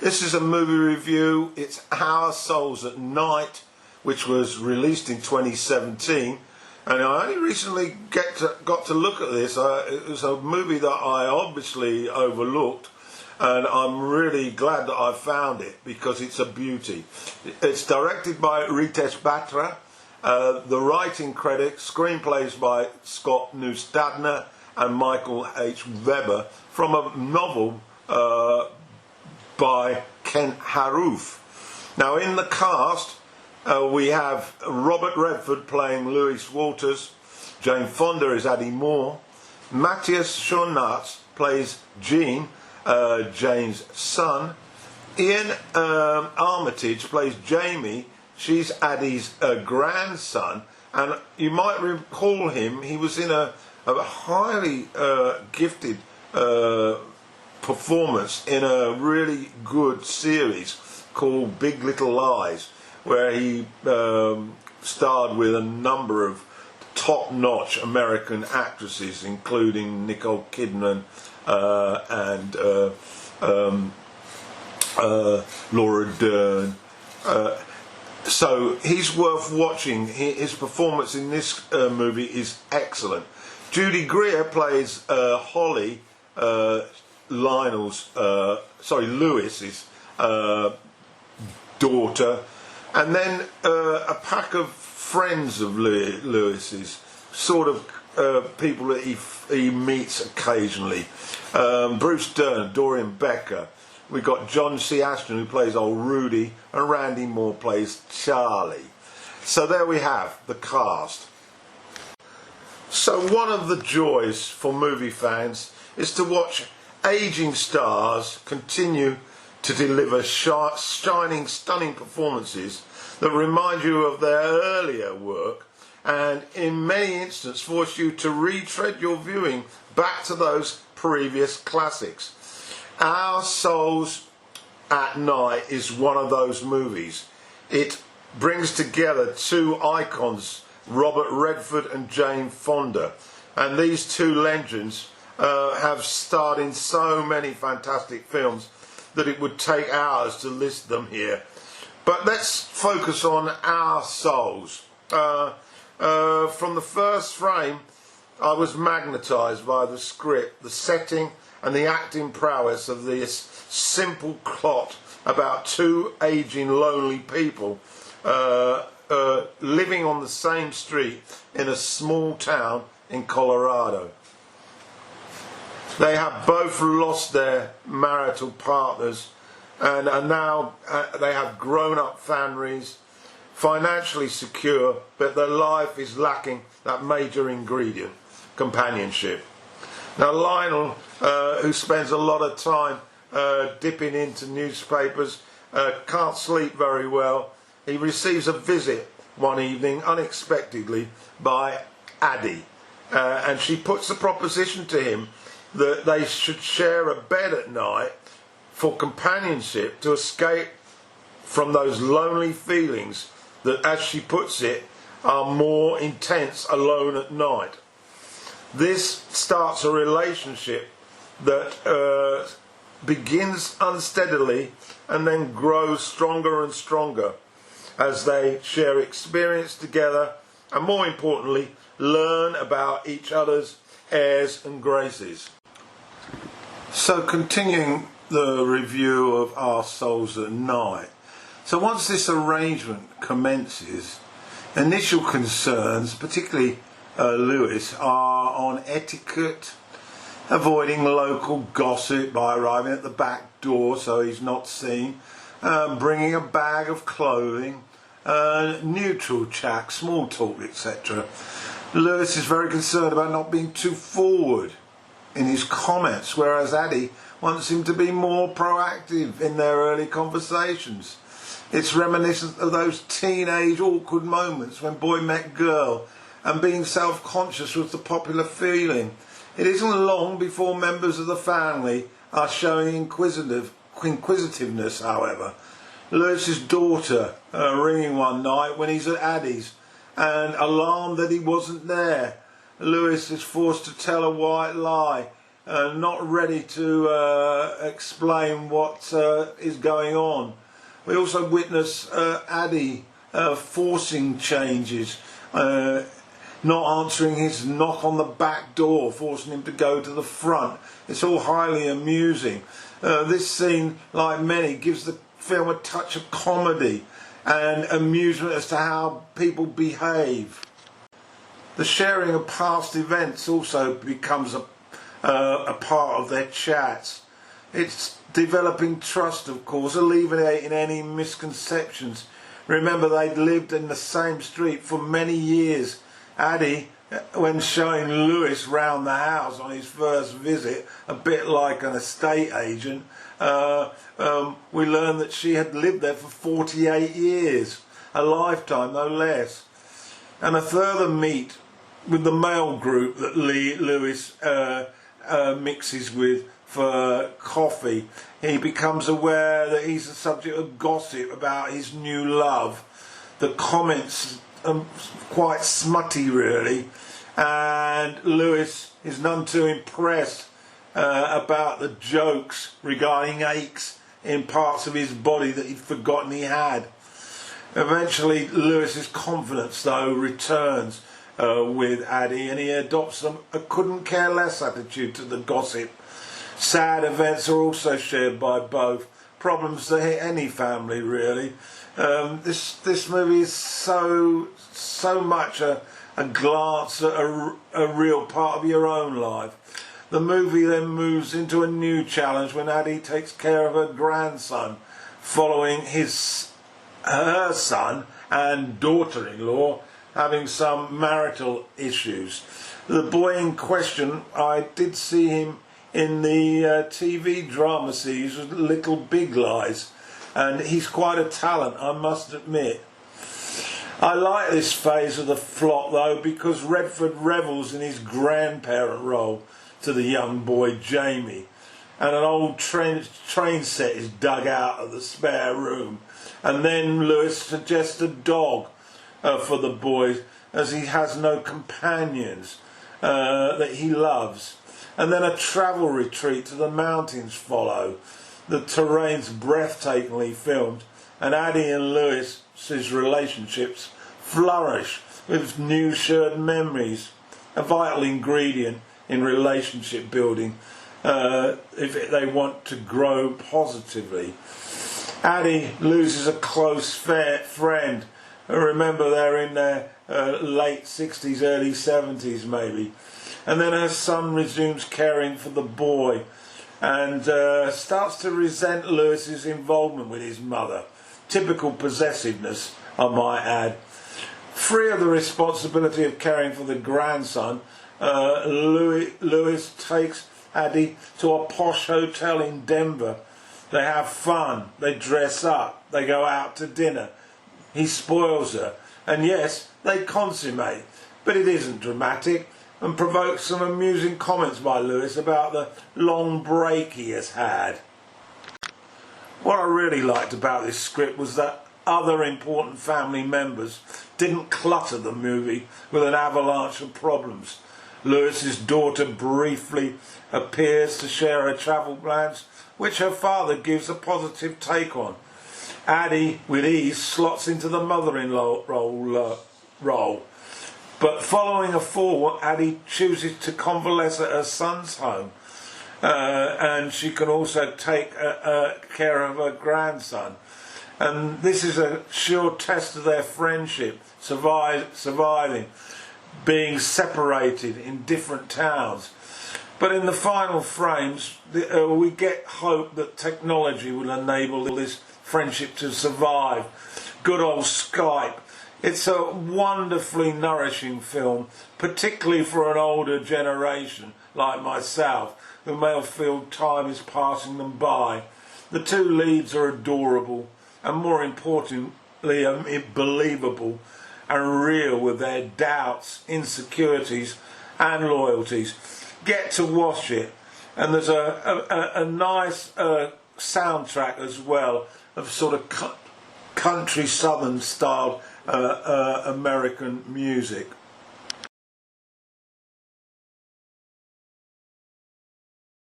This is a movie review. It's Our Souls at Night, which was released in 2017, and I only recently got to look at this. It was a movie that I obviously overlooked, and I'm really glad that I found it because it's a beauty. It's directed by Ritesh Batra. The writing credit, screenplays by Scott Neustadter and Michael H. Weber, from a novel by Kent Haruf. Now, in the cast, we have Robert Redford playing Louis Walters. Jane Fonda is Addie Moore. Matthias Schoenaerts plays Gene, Jane's son. Ian Armitage plays Jamie. She's Addie's grandson. And you might recall him. He was in a highly gifted performance in a really good series called Big Little Lies, where he starred with a number of top-notch American actresses, including Nicole Kidman and Laura Dern. So he's worth watching. His performance in this movie is excellent. Judy Greer plays Holly, Lewis's daughter, and then a pack of friends of Lewis's, sort of people that he meets occasionally. Bruce Dern, Dorian Becker. We've got John C. Ashton, who plays old Rudy, and Randy Moore plays Charlie. So there we have the cast. So one of the joys for movie fans is to watch aging stars continue to deliver shining, stunning performances that remind you of their earlier work, and in many instances force you to retread your viewing back to those previous classics. Our Souls at Night is one of those movies. It brings together two icons, Robert Redford and Jane Fonda, and these two legends have starred in so many fantastic films that it would take hours to list them here. But let's focus on Our Souls. From the first frame, I was magnetised by the script, the setting and the acting prowess of this simple plot about two aging, lonely people living on the same street in a small town in Colorado. They have both lost their marital partners and are now they have grown-up families, financially secure, but their life is lacking that major ingredient, companionship. Now Lionel, who spends a lot of time dipping into newspapers, can't sleep very well. He receives a visit one evening unexpectedly by Addie, and she puts the proposition to him that they should share a bed at night for companionship, to escape from those lonely feelings that, as she puts it, are more intense alone at night. This starts a relationship that begins unsteadily and then grows stronger and stronger as they share experience together and, more importantly, learn about each other's airs and graces. So, continuing the review of Our Souls at Night. So once this arrangement commences, initial concerns, particularly Louis, are on etiquette, avoiding local gossip by arriving at the back door so he's not seen, bringing a bag of clothing, neutral chat, small talk, etc. Louis is very concerned about not being too forward in his comments, whereas Addie wants him to be more proactive in their early conversations. It's reminiscent of those teenage awkward moments when boy met girl and being self-conscious was the popular feeling. It isn't long before members of the family are showing inquisitiveness, however. Lewis's daughter ringing one night when he's at Addie's, and alarmed that he wasn't there, Lewis is forced to tell a white lie not ready to explain what is going on. We also witness Addy forcing changes, not answering his knock on the back door, forcing him to go to the front. It's all highly amusing. This scene, like many, gives the film a touch of comedy and amusement as to how people behave. The sharing of past events also becomes a part of their chats. It's developing trust, of course, alleviating any misconceptions. Remember, they'd lived in the same street for many years. Addy, when showing Lewis round the house on his first visit, a bit like an estate agent, we learned that she had lived there for 48 years, a lifetime no less. And a further meet with the male group that Lewis mixes with for coffee. He becomes aware that he's the subject of gossip about his new love. The comments are quite smutty, really, and Lewis is none too impressed about the jokes regarding aches in parts of his body that he'd forgotten he had. Eventually, Lewis's confidence, though, returns with Addy, and he adopts a couldn't care less attitude to the gossip. Sad events are also shared by both. Problems that hit any family, really. This movie is so much a glance at a real part of your own life. The movie then moves into a new challenge when Addy takes care of her grandson, following her son and daughter-in-law having some marital issues. The boy in question, I did see him in the TV drama series Little Big Lies, and he's quite a talent, I must admit. I like this phase of the plot, though, because Redford revels in his grandparent role to the young boy Jamie, and an old train set is dug out of the spare room, and then Lewis suggests a dog for the boy, as he has no companions that he loves. And then a travel retreat to the mountains follow. The terrain's breathtakingly filmed, and Addy and Lewis's relationships flourish with new shared memories, a vital ingredient in relationship building if they want to grow positively. Addy loses a close friend. Remember, they're in their late 60s, early 70s maybe. And then her son resumes caring for the boy and starts to resent Lewis's involvement with his mother. Typical possessiveness, I might add. Free of the responsibility of caring for the grandson, Lewis takes Addy to a posh hotel in Denver. They have fun, they dress up, they go out to dinner. He spoils her, and yes, they consummate, but it isn't dramatic, and provokes some amusing comments by Lewis about the long break he has had. What I really liked about this script was that other important family members didn't clutter the movie with an avalanche of problems. Lewis's daughter briefly appears to share her travel plans, which her father gives a positive take on. Addy, with ease, slots into the mother-in-law role. But following a fall, Addy chooses to convalesce at her son's home, and she can also take care of her grandson. And this is a sure test of their friendship, surviving, being separated in different towns. But in the final frames, we get hope that technology will enable this friendship to survive. Good old Skype. It's a wonderfully nourishing film, particularly for an older generation like myself, who may feel time is passing them by. The two leads are adorable, and more importantly, believable and real with their doubts, insecurities and loyalties. Get to watch it. And there's a nice soundtrack as well, of sort of country southern style American music.